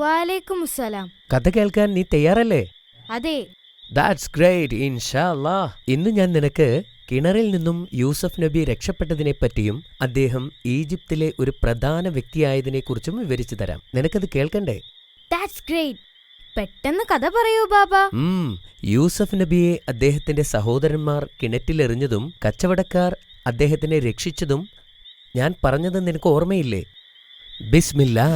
വാലേക്കുമുസ്സലാം. കഥ കേൾക്കാൻ നീ തയ്യാറല്ലേ? അതെ. That's great. ഇൻഷാ അല്ലാഹ്. ഇന്ന് ഞാൻ നിനക്ക് കിണറിൽ നിന്നും യൂസഫ് നബി രക്ഷപ്പെട്ടതിനെപ്പറ്റിയും അദ്ദേഹം ഈജിപ്തിലെ ഒരു പ്രധാന വ്യക്തിയായതിനെക്കുറിച്ചും വിവരിച്ചു തരാം. നിനക്കത് കേൾക്കണ്ടേ? That's great. പെട്ടെന്ന് കഥ പറയൂ ബാബ. യൂസഫ് നബിയെ അദ്ദേഹത്തിന്റെ സഹോദരന്മാർ കിണറ്റിലെറിഞ്ഞതും കച്ചവടക്കാർ അദ്ദേഹത്തിനെ രക്ഷിച്ചതും ഞാൻ പറഞ്ഞത് നിനക്ക് ഓർമ്മയില്ലേ? ബിസ്മില്ലാ.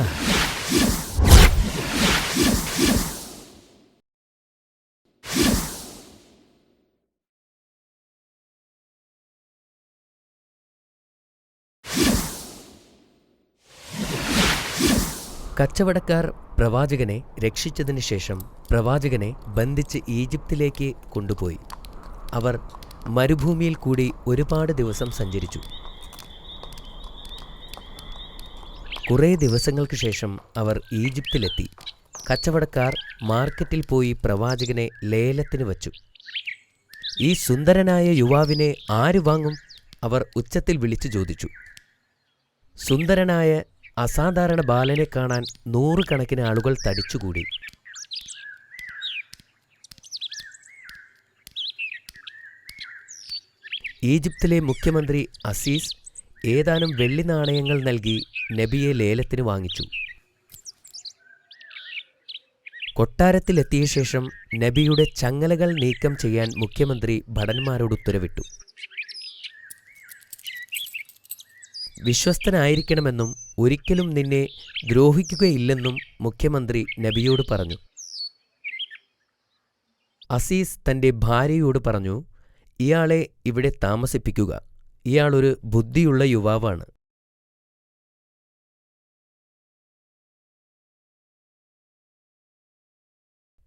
കച്ചവടക്കാർ പ്രവാചകനെ രക്ഷിച്ചതിനു ശേഷം പ്രവാചകനെ ബന്ധിച്ച് ഈജിപ്തിലേക്ക് കൊണ്ടുപോയി. അവർ മരുഭൂമിയിൽ കൂടി ഒരുപാട് ദിവസം സഞ്ചരിച്ചു. കുറേ ദിവസങ്ങൾക്ക് ശേഷം അവർ ഈജിപ്തിലെത്തി. കച്ചവടക്കാർ മാർക്കറ്റിൽ പോയി പ്രവാചകനെ ലേലത്തിന് വച്ചു. ഈ സുന്ദരനായ യുവാവിനെ ആര് വാങ്ങും? അവർ ഉച്ചത്തിൽ വിളിച്ചു ചോദിച്ചു. സുന്ദരനായ അസാധാരണ ബാലനെ കാണാൻ നൂറുകണക്കിന് ആളുകൾ തടിച്ചുകൂടി. ഈജിപ്തിലെ മുഖ്യമന്ത്രി അസീസ് ഏതാനും വെള്ളി നാണയങ്ങൾ നൽകി നബിയെ ലേലത്തിന് വാങ്ങിച്ചു. കൊട്ടാരത്തിലെത്തിയ ശേഷം നബിയുടെ ചങ്ങലകൾ നീക്കം ചെയ്യാൻ മുഖ്യമന്ത്രി ഭടന്മാരോട് ഉത്തരവിട്ടു. വിശ്വസ്തനായിരിക്കണമെന്നും ഒരിക്കലും നിന്നെ ദ്രോഹിക്കുകയില്ലെന്നും മുഖ്യമന്ത്രി നബിയോട് പറഞ്ഞു. അസീസ് തന്റെ ഭാര്യയോട് പറഞ്ഞു, ഇയാളെ ഇവിടെ താമസിപ്പിക്കുക. ഇയാളൊരു ബുദ്ധിയുള്ള യുവാവാണ്.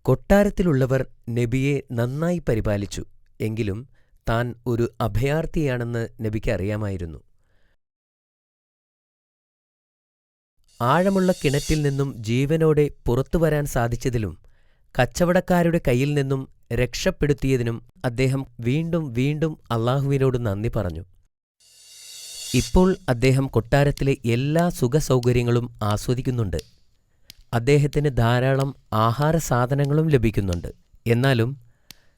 കൊട്ടാരത്തിലുള്ളവർ നബിയെ നന്നായി പരിപാലിച്ചു. എങ്കിലും താൻ ഒരു അഭയാർത്ഥിയാണെന്ന് നബിക്ക് അറിയാമായിരുന്നു. ആഴമുള്ള കിണറ്റിൽ നിന്നും ജീവനോടെ പുറത്തുവരാൻ സാധിച്ചതിലും കച്ചവടക്കാരുടെ കയ്യിൽ നിന്നും രക്ഷപ്പെടുത്തിയതിനും അദ്ദേഹം വീണ്ടും വീണ്ടും അള്ളാഹുവിനോട് നന്ദി പറഞ്ഞു. ഇപ്പോൾ അദ്ദേഹം കൊട്ടാരത്തിലെ എല്ലാ സുഖസൗകര്യങ്ങളും ആസ്വദിക്കുന്നുണ്ട്. അദ്ദേഹത്തിന് ധാരാളം ആഹാര സാധനങ്ങളും ലഭിക്കുന്നുണ്ട്. എന്നാലും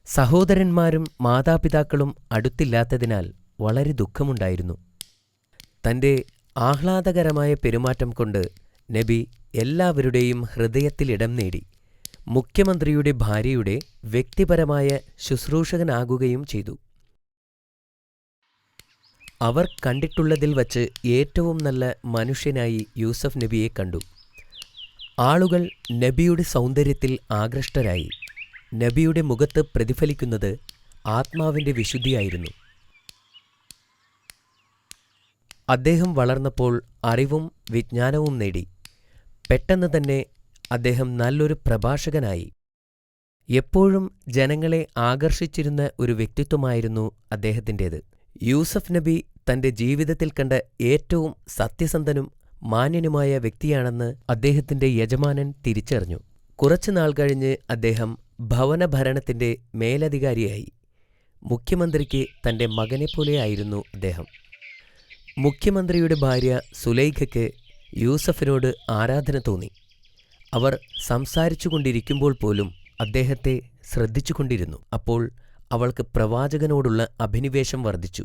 സഹോദരന്മാരും മാതാപിതാക്കളും അടുത്തില്ലാത്തതിനാൽ വളരെ ദുഃഖമുണ്ടായിരുന്നു. തന്റെ ആഹ്ലാദകരമായ പെരുമാറ്റം കൊണ്ട് നബി എല്ലാവരുടെയും ഹൃദയത്തിൽ ഇടം നേടി. മുഖ്യമന്ത്രിയുടെ ഭാര്യയുടെ വ്യക്തിപരമായ ശുശ്രൂഷകനാകുകയും ചെയ്തു. അവർ കണ്ടിട്ടുള്ളതിൽ വച്ച് ഏറ്റവും നല്ല മനുഷ്യനായി യൂസഫ് നബിയെ കണ്ടു. ആളുകൾ നബിയുടെ സൗന്ദര്യത്തിൽ ആകൃഷ്ടരായി. നബിയുടെ മുഖത്ത് പ്രതിഫലിക്കുന്നത് ആത്മാവിന്റെ വിശുദ്ധിയായിരുന്നു. അദ്ദേഹം വളർന്നപ്പോൾ അറിവും വിജ്ഞാനവും നേടി. പെട്ടെന്ന് തന്നെ അദ്ദേഹം നല്ലൊരു പ്രഭാഷകനായി. എപ്പോഴും ജനങ്ങളെ ആകർഷിച്ചിരുന്ന ഒരു വ്യക്തിത്വമായിരുന്നു അദ്ദേഹത്തിൻ്റേത്. യൂസഫ് നബി തന്റെ ജീവിതത്തിൽ കണ്ട ഏറ്റവും സത്യസന്ധനും മാന്യനുമായ വ്യക്തിയാണെന്ന് അദ്ദേഹത്തിന്റെ യജമാനൻ തിരിച്ചറിഞ്ഞു. കുറച്ചുനാൾ കഴിഞ്ഞ് അദ്ദേഹം ഭവനഭരണത്തിന്റെ മേലധികാരിയായി. മുഖ്യമന്ത്രിക്ക് തന്റെ മകനെപ്പോലെയായിരുന്നു അദ്ദേഹം. മുഖ്യമന്ത്രിയുടെ ഭാര്യ സുലൈഖയ്ക്ക് യൂസഫിനോട് ആരാധന തോന്നി. അവർ സംസാരിച്ചുകൊണ്ടിരിക്കുമ്പോൾ പോലും അദ്ദേഹത്തെ ശ്രദ്ധിച്ചുകൊണ്ടിരുന്നു. അപ്പോൾ അവൾക്ക് പ്രവാചകനോടുള്ള അഭിനിവേശം വർദ്ധിച്ചു.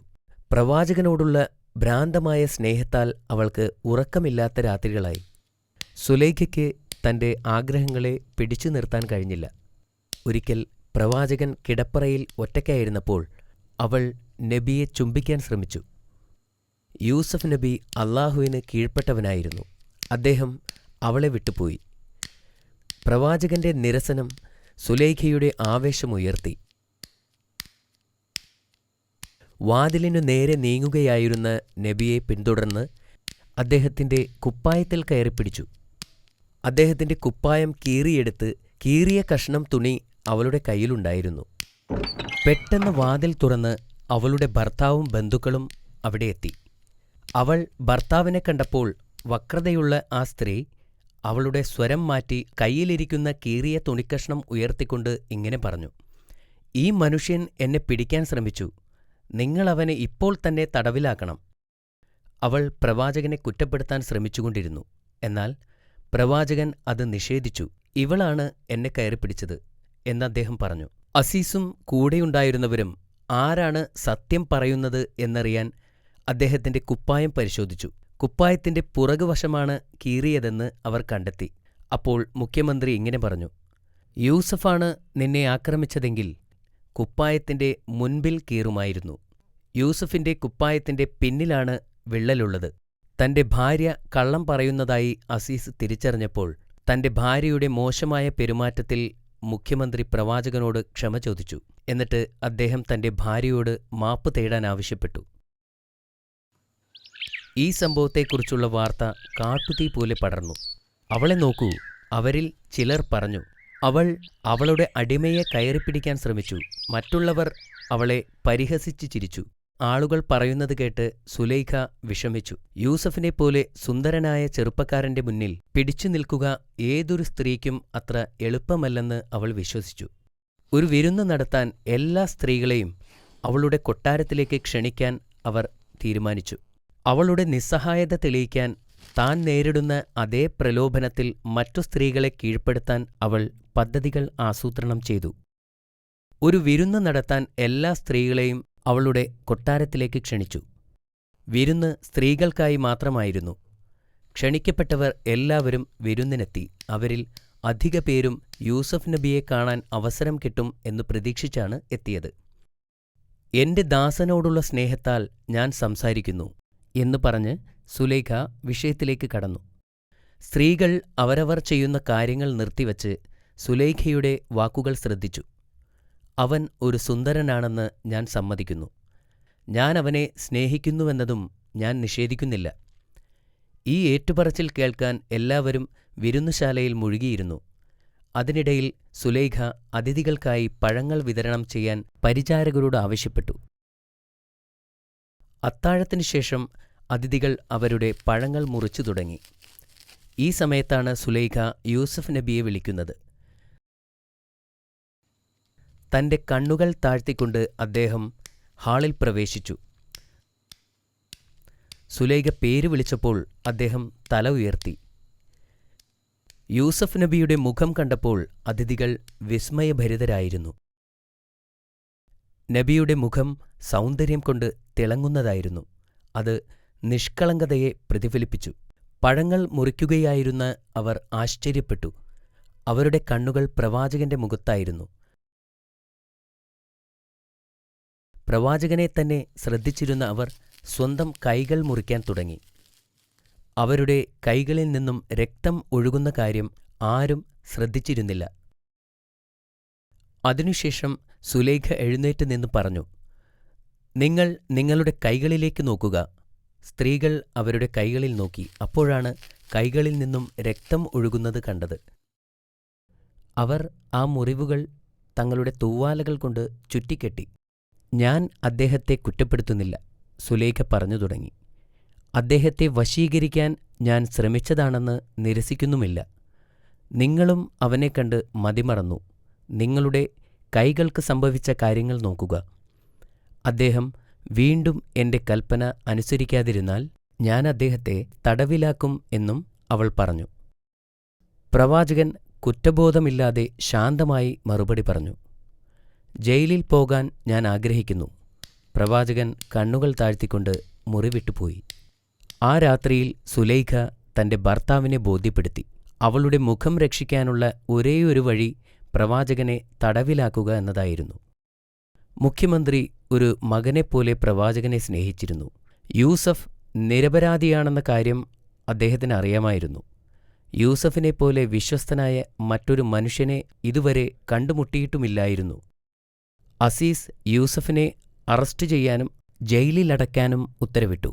പ്രവാചകനോടുള്ള ഭ്രാന്തമായ സ്നേഹത്താൽ അവൾക്ക് ഉറക്കമില്ലാത്ത രാത്രികളായി. സുലൈഖയ്ക്ക് തന്റെ ആഗ്രഹങ്ങളെ പിടിച്ചു നിർത്താൻ കഴിഞ്ഞില്ല. ഒരിക്കൽ പ്രവാചകൻ കിടപ്പറയിൽ ഒറ്റയ്ക്കായിരുന്നപ്പോൾ അവൾ നബിയെ ചുംബിക്കാൻ ശ്രമിച്ചു. യൂസഫ് നബി അള്ളാഹുവിന് കീഴ്പ്പെട്ടവനായിരുന്നു. അദ്ദേഹം അവളെ വിട്ടുപോയി. പ്രവാചകന്റെ നിരസനം സുലൈഖയുടെ ആവേശമുയർത്തി. വാതിലിനു നേരെ നീങ്ങുകയായിരുന്ന നബിയെ പിന്തുടർന്ന് അദ്ദേഹത്തിന്റെ കുപ്പായത്തിൽ കയറിപ്പിടിച്ചു. അദ്ദേഹത്തിന്റെ കുപ്പായം കീറിയെടുത്ത് കീറിയ കഷ്ണം തുണി അവളുടെ കയ്യിലുണ്ടായിരുന്നു. പെട്ടെന്ന് വാതിൽ തുറന്ന് അവളുടെ ഭർത്താവും ബന്ധുക്കളും അവിടെ എത്തി. അവൾ ഭർത്താവിനെ കണ്ടപ്പോൾ വക്രതയുള്ള ആ സ്ത്രീ അവളുടെ സ്വരം മാറ്റി കയ്യിലിരിക്കുന്ന കീറിയ തുണിക്കഷ്ണം ഉയർത്തിക്കൊണ്ട് ഇങ്ങനെ പറഞ്ഞു, ഈ മനുഷ്യൻ എന്നെ പിടിക്കാൻ ശ്രമിച്ചു. നിങ്ങളവനെ ഇപ്പോൾ തന്നെ തടവിലാക്കണം. അവൾ പ്രവാചകനെ കുറ്റപ്പെടുത്താൻ ശ്രമിച്ചുകൊണ്ടിരുന്നു. എന്നാൽ പ്രവാചകൻ അത് നിഷേധിച്ചു. ഇവളാണ് എന്നെ കയറിപ്പിടിച്ചത് എന്ന് അദ്ദേഹം പറഞ്ഞു. അസീസും കൂടെയുണ്ടായിരുന്നവരും ആരാണ് സത്യം പറയുന്നത് എന്നറിയാൻ അദ്ദേഹത്തിന്റെ കുപ്പായം പരിശോധിച്ചു. കുപ്പായത്തിന്റെ പുറകുവശമാണ് കീറിയതെന്ന് അവർ കണ്ടെത്തി. അപ്പോൾ മുഖ്യമന്ത്രി ഇങ്ങനെ പറഞ്ഞു: യൂസഫാണ് നിന്നെ ആക്രമിച്ചതെങ്കിൽ കുപ്പായത്തിന്റെ മുൻപിൽ കീറുമായിരുന്നു. യൂസഫിന്റെ കുപ്പായത്തിന്റെ പിന്നിലാണ് വിള്ളലുള്ളത്. തന്റെ ഭാര്യ കള്ളം പറയുന്നതായി അസീസ് തിരിച്ചറിഞ്ഞപ്പോൾ തന്റെ ഭാര്യയുടെ മോശമായ പെരുമാറ്റത്തിൽ മുഖ്യമന്ത്രി പ്രവാചകനോട് ക്ഷമ ചോദിച്ചു. എന്നിട്ട് അദ്ദേഹം തന്റെ ഭാര്യയോട് മാപ്പ് തേടാൻ ആവശ്യപ്പെട്ടു. ഈ സംഭവത്തെക്കുറിച്ചുള്ള വാർത്ത കാട്ടുതീ പോലെ പടർന്നു. അവളെ നോക്കൂ, അവരിൽ ചിലർ പറഞ്ഞു. അവൾ അവളുടെ അടിമയെ കയറിപ്പിടിക്കാൻ ശ്രമിച്ചു. മറ്റുള്ളവർ അവളെ പരിഹസിച്ചു ചിരിച്ചു. ആളുകൾ പറയുന്നത് കേട്ട് സുലൈഖ വിഷമിച്ചു. യൂസഫിനെപ്പോലെ സുന്ദരനായ ചെറുപ്പക്കാരന്റെ മുന്നിൽ പിടിച്ചു നിൽക്കുക ഏതൊരു സ്ത്രീക്കും അത്ര എളുപ്പമല്ലെന്ന് അവൾ വിശ്വസിച്ചു. ഒരു വിരുന്ന് നടത്താൻ എല്ലാ സ്ത്രീകളെയും അവളുടെ കൊട്ടാരത്തിലേക്ക് ക്ഷണിക്കാൻ അവർ തീരുമാനിച്ചു. അവളുടെ നിസ്സഹായത തെളിയിക്കാൻ താൻ നേരിടുന്ന അതേ പ്രലോഭനത്തിൽ മറ്റു സ്ത്രീകളെ കീഴ്പ്പെടുത്താൻ അവൾ പദ്ധതികൾ ആസൂത്രണം ചെയ്തു. ഒരു വിരുന്ന് നടത്താൻ എല്ലാ സ്ത്രീകളെയും അവളുടെ കൊട്ടാരത്തിലേക്ക് ക്ഷണിച്ചു. വിരുന്ന് സ്ത്രീകൾക്കായി മാത്രമായിരുന്നു. ക്ഷണിക്കപ്പെട്ടവർ എല്ലാവരും വിരുന്നിനെത്തി. അവരിൽ അധിക പേരും യൂസഫ് നബിയെ കാണാൻ അവസരം കിട്ടും എന്നു പ്രതീക്ഷിച്ചാണ് എത്തിയത്. എന്റെ ദാസനോടുള്ള സ്നേഹത്താൽ ഞാൻ സംസാരിക്കുന്നു എന്ന് പറഞ്ഞ് സുലൈഖ വിഷയത്തിലേക്ക് കടന്നു. സ്ത്രീകൾ അവരവർ ചെയ്യുന്ന കാര്യങ്ങൾ നിർത്തിവച്ച് സുലൈഖയുടെ വാക്കുകൾ ശ്രദ്ധിച്ചു. അവൻ ഒരു സുന്ദരനാണെന്ന് ഞാൻ സമ്മതിക്കുന്നു. ഞാൻ അവനെ സ്നേഹിക്കുന്നുവെന്നതും ഞാൻ നിഷേധിക്കുന്നില്ല. ഈ ഏറ്റുപറച്ചിൽ കേൾക്കാൻ എല്ലാവരും വിരുന്നുശാലയിൽ മുഴുകിയിരുന്നു. അതിനിടയിൽ സുലൈഖ അതിഥികൾക്കായി പഴങ്ങൾ വിതരണം ചെയ്യാൻ പരിചാരകരോട് ആവശ്യപ്പെട്ടു. അത്താഴത്തിനു ശേഷം അതിഥികൾ അവരുടെ പഴങ്ങൾ മുറിച്ചു തുടങ്ങി. ഈ സമയത്താണ് സുലൈഖ യൂസഫ് നബിയെ വിളിക്കുന്നത്. തന്റെ കണ്ണുകൾ താഴ്ത്തിക്കൊണ്ട് അദ്ദേഹം ഹാളിൽ പ്രവേശിച്ചു. സുലൈഖ പേര് വിളിച്ചപ്പോൾ അദ്ദേഹം തല ഉയർത്തി. യൂസഫ് നബിയുടെ മുഖം കണ്ടപ്പോൾ അതിഥികൾ വിസ്മയഭരിതരായിരുന്നു. നബിയുടെ മുഖം സൗന്ദര്യം കൊണ്ട് തിളങ്ങുന്നതായിരുന്നു. അത് നിഷ്കളങ്കതയെ പ്രതിഫലിപ്പിച്ചു. പഴങ്ങൾ മുറിക്കുകയായിരുന്ന അവർ ആശ്ചര്യപ്പെട്ടു. അവരുടെ കണ്ണുകൾ പ്രവാചകന്റെ മുഖത്തായിരുന്നു. പ്രവാചകനെ തന്നെ ശ്രദ്ധിച്ചിരുന്ന അവർ സ്വന്തം കൈകൾ മുറിക്കാൻ തുടങ്ങി. അവരുടെ കൈകളിൽ നിന്നും രക്തം ഒഴുകുന്ന കാര്യം ആരും ശ്രദ്ധിച്ചിരുന്നില്ല. അതിനുശേഷം സുലൈഖ എഴുന്നേറ്റ് നിന്ന് പറഞ്ഞു: നിങ്ങൾ നിങ്ങളുടെ കൈകളിലേക്ക് നോക്കുക. സ്ത്രീകൾ അവരുടെ കൈകളിൽ നോക്കി. അപ്പോഴാണ് കൈകളിൽ നിന്നും രക്തം ഒഴുകുന്നത് കണ്ടത്. അവർ ആ മുറിവുകൾ തങ്ങളുടെ തൂവാലകൾ കൊണ്ട് ചുറ്റിക്കെട്ടി. ഞാൻ അദ്ദേഹത്തെ കുറ്റപ്പെടുത്തുന്നില്ല, സുലൈഖ പറഞ്ഞു തുടങ്ങി. അദ്ദേഹത്തെ വശീകരിക്കാൻ ഞാൻ ശ്രമിച്ചതാണെന്ന് നിരസിക്കുന്നുമില്ല. നിങ്ങളും അവനെ കണ്ട് മതിമറന്നു. നിങ്ങളുടെ കൈകൾക്ക് സംഭവിച്ച കാര്യങ്ങൾ നോക്കുക. അദ്ദേഹം വീണ്ടും എന്റെ കൽപ്പന അനുസരിക്കാതിരുന്നാൽ ഞാൻ അദ്ദേഹത്തെ തടവിലാക്കും എന്നും അവൾ പറഞ്ഞു. പ്രവാചകൻ കുറ്റബോധമില്ലാതെ ശാന്തമായി മറുപടി പറഞ്ഞു: ജയിലിൽ പോകാൻ ഞാൻ ആഗ്രഹിക്കുന്നു. പ്രവാചകൻ കണ്ണുകൾ താഴ്ത്തിക്കൊണ്ട് മുറി വിട്ടുപോയി. ആ രാത്രിയിൽ സുലൈഖ തന്റെ ഭർത്താവിനെ ബോധ്യപ്പെടുത്തി. അവളുടെ മുഖം രക്ഷിക്കാനുള്ള ഒരേയൊരു വഴി പ്രവാചകനെ തടവിലാക്കുക എന്നതായിരുന്നു. മുഖ്യമന്ത്രി ഒരു മകനെപ്പോലെ പ്രവാചകനെ സ്നേഹിച്ചിരുന്നു. യൂസഫ് നിരപരാധിയാണെന്ന കാര്യം അദ്ദേഹത്തിന് അറിയാമായിരുന്നു. യൂസഫിനെപ്പോലെ വിശ്വസ്തനായ മറ്റൊരു മനുഷ്യനെ ഇതുവരെ കണ്ടുമുട്ടിയിട്ടുമില്ലായിരുന്നു. അസീസ് യൂസഫിനെ അറസ്റ്റ് ചെയ്യാനും ജയിലിലടയ്ക്കാനും ഉത്തരവിട്ടു.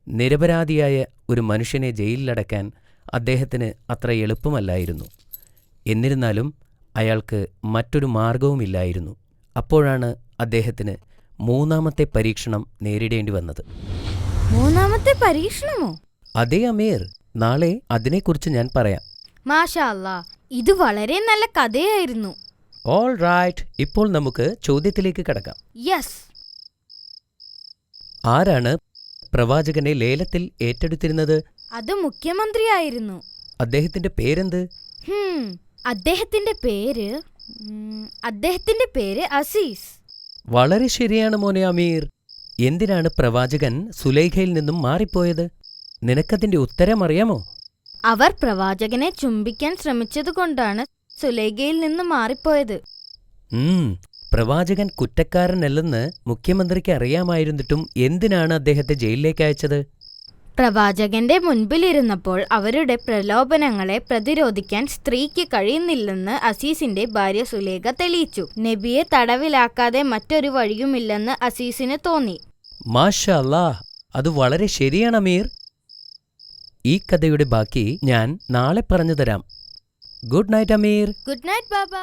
നിരപരാധിയായ ഒരു മനുഷ്യനെ ജയിലിലടയ്ക്കാൻ അദ്ദേഹത്തിന് അത്ര എളുപ്പമല്ലായിരുന്നു. എന്നിരുന്നാലും അയാൾക്ക് മറ്റൊരു മാർഗവുമില്ലായിരുന്നു. അപ്പോഴാണ് അദ്ദേഹത്തിന് മൂന്നാമത്തെ പരീക്ഷണം നേരിടേണ്ടി വന്നത്. മൂന്നാമത്തെ പരീക്ഷണമോ? അതേ അമീർ, നാളെ അതിനെക്കുറിച്ച് ഞാൻ പറയാം. മാഷാ അല്ലാ, ഇത് വളരെ നല്ല കഥയായിരുന്നു. ഓൾ റൈറ്റ്, ഇപ്പോൾ നമുക്ക് ചോദ്യത്തിലേക്ക് കടക്കാം. യെസ്. ആരാണ് പ്രവാചകനെ ലേലത്തിൽ ഏറ്റെടുത്തിരുന്നത്? അത് മുഖ്യമന്ത്രിയായിരുന്നു. അദ്ദേഹത്തിന്റെ പേരെന്ത്? ഹും, അദ്ദേഹത്തിന്റെ പേര് അസീസ്. വളരെ ശരിയാണ് മോനെ അമീർ. എന്തിനാണ് പ്രവാചകൻ സുലൈഖയിൽ നിന്നും മാറിപ്പോയത്? നിനക്കതിന്റെ ഉത്തരം അറിയാമോ? അവർ പ്രവാചകനെ ചുംബിക്കാൻ ശ്രമിച്ചതുകൊണ്ടാണ് സുലൈഖയിൽ നിന്ന് മാറിപ്പോയത്. പ്രവാചകൻ കുറ്റക്കാരനല്ലെന്ന് മുഖ്യമന്ത്രിക്ക് അറിയാമായിരുന്നിട്ടും എന്തിനാണ് അദ്ദേഹത്തെ ജയിലിലേക്ക് അയച്ചത്? പ്രവാചകന്റെ മുൻപിലിരുന്നപ്പോൾ അവരുടെ പ്രലോഭനങ്ങളെ പ്രതിരോധിക്കാൻ സ്ത്രീക്ക് കഴിയുന്നില്ലെന്ന് അസീസിന്റെ ഭാര്യ സുലേഖ തെളിയിച്ചു. നബിയെ തടവിലാക്കാതെ മറ്റൊരു വഴിയുമില്ലെന്ന് അസീസിന് തോന്നി. മാഷാ അല്ലാഹ്, അത് വളരെ ശരിയാണ് അമീർ. ഈ കഥയുടെ ബാക്കി ഞാൻ നാളെ പറഞ്ഞു തരാം. ഗുഡ് നൈറ്റ് അമീർ. ഗുഡ് നൈറ്റ് ബാബ.